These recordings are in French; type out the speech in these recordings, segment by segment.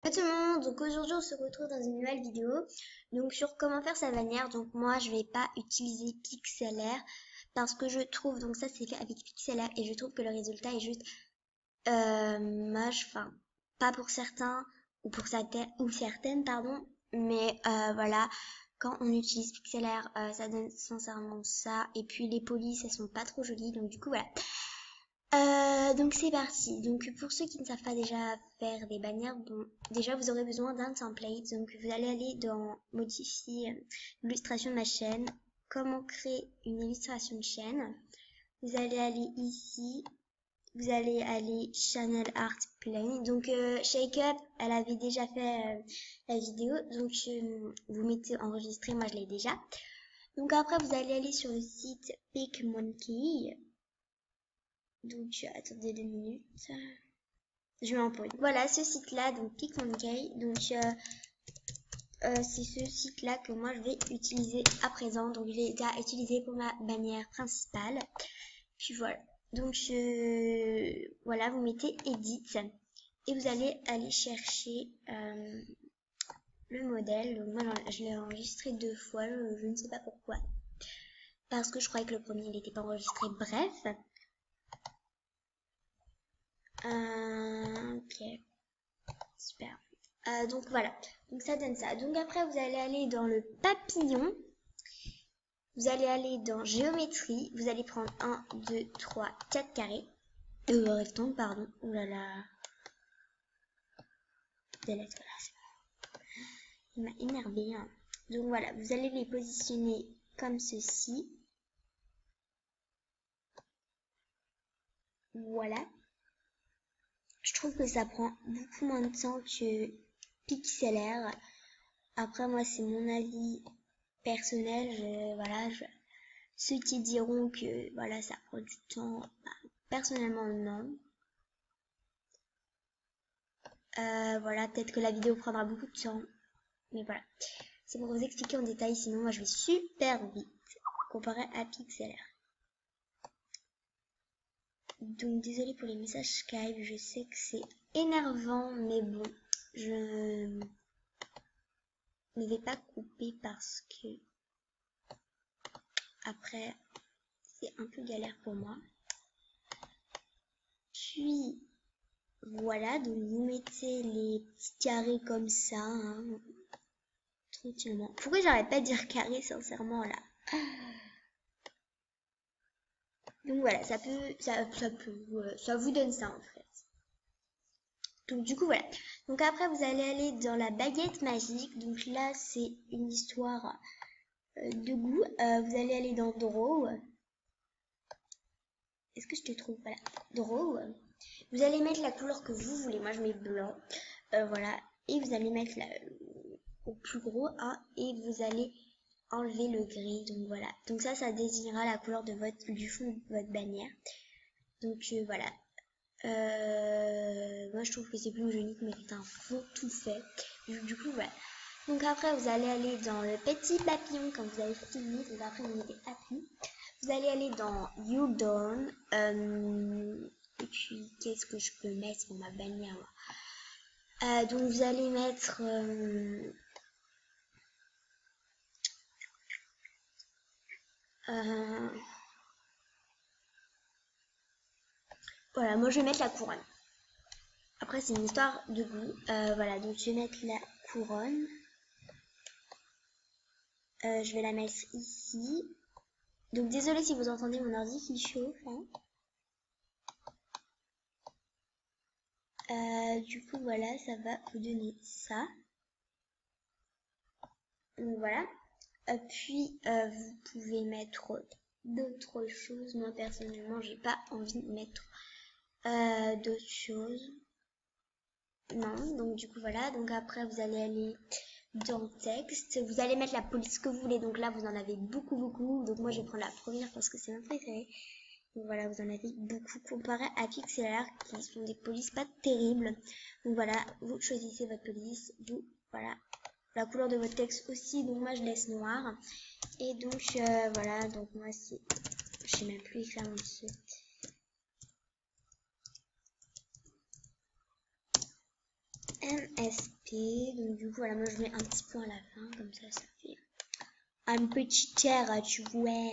Bonjour tout le monde, donc aujourd'hui on se retrouve dans une nouvelle vidéo donc sur comment faire sa bannière. Donc moi je vais pas utiliser Pixlr parce que je trouve, donc ça c'est fait avec Pixlr et je trouve que le résultat est juste moche, enfin pas pour certains ou pour certaines pardon, mais voilà, quand on utilise Pixlr ça donne sincèrement ça, et puis les polices elles sont pas trop jolies, donc du coup voilà. Donc c'est parti. Donc pour ceux qui ne savent pas déjà faire des bannières, bon, déjà vous aurez besoin d'un template. Donc vous allez aller dans modifier l'illustration de ma chaîne, comment créer une illustration de chaîne. Vous allez aller ici, vous allez aller Channel Art Plane. Donc Shake Up, elle avait déjà fait la vidéo, donc vous mettez enregistrer, moi je l'ai déjà. Donc après vous allez aller sur le site PicMonkey. Donc, attendez 2 minutes. Je mets en pause. Voilà, ce site-là, donc PicMonkey. Donc, c'est ce site-là que moi je vais utiliser à présent. Donc, je l'ai déjà utilisé pour ma bannière principale. Puis voilà. Donc, voilà, vous mettez Edit. Et vous allez aller chercher le modèle. Donc, moi, je l'ai enregistré 2 fois. Je ne sais pas pourquoi. Parce que je croyais que le premier, il n'était pas enregistré. Bref. Ok, super. Donc voilà, donc ça donne ça. Donc après vous allez aller dans le papillon, vous allez aller dans géométrie, vous allez prendre 1, 2, 3, 4 carrés, rectangle pardon, oh là là, des lettres là, il m'a énervé hein. Donc voilà, vous allez les positionner comme ceci, voilà. Je trouve que ça prend beaucoup moins de temps que Pixlr. Après moi c'est mon avis personnel, voilà, ceux qui diront que voilà ça prend du temps, bah, personnellement non. Voilà, peut-être que la vidéo prendra beaucoup de temps, mais voilà. C'est pour vous expliquer en détail, sinon moi je vais super vite comparé à Pixlr. Donc désolé pour les messages Skype, je sais que c'est énervant, mais bon, je ne vais pas couper parce que après c'est un peu galère pour moi. Puis voilà, donc vous mettez les petits carrés comme ça, hein, tranquillement. Pourquoi j'arrête pas de dire carré sincèrement là? Donc voilà, ça vous donne ça en fait. Donc du coup voilà. Donc après vous allez aller dans la baguette magique. Donc là c'est une histoire de goût. Vous allez aller dans Draw. Est-ce que je te trouve? Voilà. Draw. Vous allez mettre la couleur que vous voulez. Moi je mets blanc. Voilà. Et vous allez mettre au plus gros hein, et vous allez enlever le gris. Donc voilà. Donc ça désignera la couleur du fond de votre bannière. Donc voilà. Moi je trouve que c'est plus joli que mettre un fond tout fait. Du coup voilà. Donc après vous allez aller dans le petit papillon quand vous avez fini. Donc après vous mettez happy. Vous allez aller dans You Done. Et puis qu'est-ce que je peux mettre pour ma bannière donc vous allez mettre voilà, moi je vais mettre la couronne. Après c'est une histoire de goût. Voilà, donc je vais mettre la couronne. Je vais la mettre ici. Donc désolé si vous entendez mon ordi qui chauffe. Hein. Du coup voilà, ça va vous donner ça. Donc voilà. Puis vous pouvez mettre d'autres choses. Moi personnellement j'ai pas envie de mettre d'autres choses. Non, donc du coup voilà. Donc après vous allez aller dans texte. Vous allez mettre la police que vous voulez. Donc là vous en avez beaucoup. Donc moi je vais prendre la première parce que c'est ma préférée. Donc voilà, vous en avez beaucoup comparé à Pixlr qui sont des polices pas terribles. Donc voilà, vous choisissez votre police, voilà, la couleur de votre texte aussi, donc moi je laisse noir. Et donc voilà, donc moi c'est, je sais même plus écrire mon dessus. MSP. Donc du coup, voilà, moi je mets un petit point à la fin, comme ça fait un petit air, tu vois,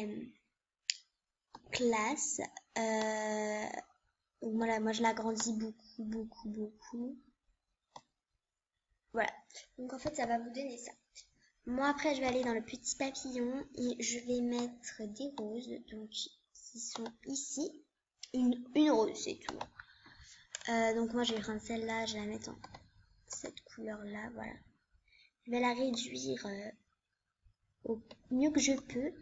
classe. Donc voilà, moi je l'agrandis beaucoup. Voilà. Donc en fait, ça va vous donner ça. Moi après, je vais aller dans le petit papillon et je vais mettre des roses. Donc qui sont ici. Une rose, c'est tout. Donc moi je vais prendre celle-là, je vais la mettre en cette couleur-là, voilà. Je vais la réduire au mieux que je peux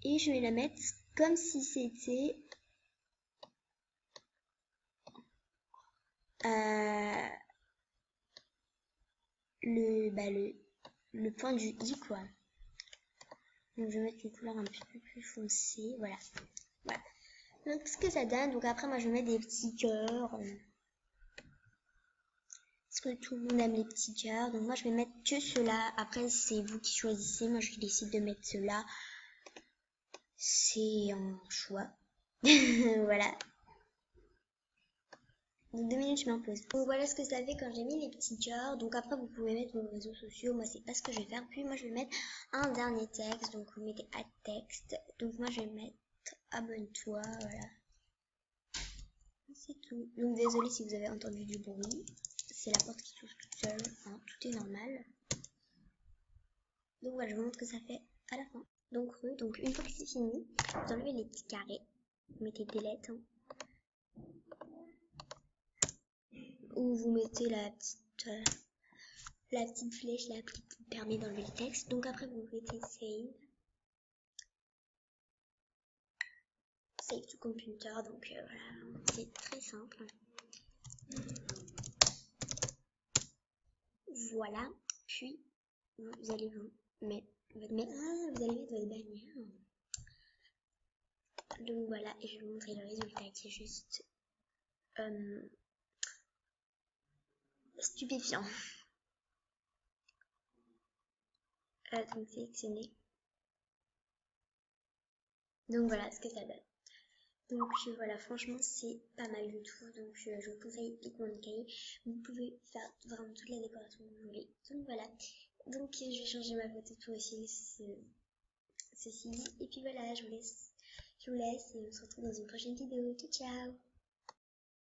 et je vais la mettre comme si c'était le point du i, quoi. Donc je vais mettre une couleur un petit peu plus foncée, voilà. Voilà. Donc ce que ça donne, donc après moi je vais mettre des petits cœurs. Parce que tout le monde aime les petits cœurs. Donc moi je vais mettre que ceux-là. Après c'est vous qui choisissez. Moi je décide de mettre ceux-là. C'est un choix. Voilà. Donc 2 minutes, je m'impose. Donc voilà ce que ça fait quand j'ai mis les petits cœurs. Donc après vous pouvez mettre vos réseaux sociaux. Moi c'est pas ce que je vais faire. Puis moi je vais mettre un dernier texte. Donc vous mettez à texte. Donc moi je vais mettre abonne-toi. Voilà. C'est tout. Donc désolé si vous avez entendu du bruit. C'est la porte qui s'ouvre toute seule. Enfin, tout est normal. Donc voilà, je vous montre ce que ça fait à la fin. Donc une fois que c'est fini, vous enlevez les petits carrés. Vous mettez delete. Ou vous mettez la petite flèche là qui permet d'enlever le texte. Donc après vous mettez save. Save to computer. Donc voilà, c'est très simple. Voilà. Puis vous allez vous mettre votre bannière. Donc voilà, et je vais vous montrer le résultat qui est juste stupéfiant. Donc sélectionner. Donc voilà ce que ça donne. Donc voilà, franchement c'est pas mal du tout. Donc je vous conseille Picmonkey. Vous pouvez faire vraiment toute la décoration que vous voulez. Donc voilà. Donc je vais changer ma photo pour essayer ceci. Et puis voilà, je vous laisse et on se retrouve dans une prochaine vidéo. Ciao ciao.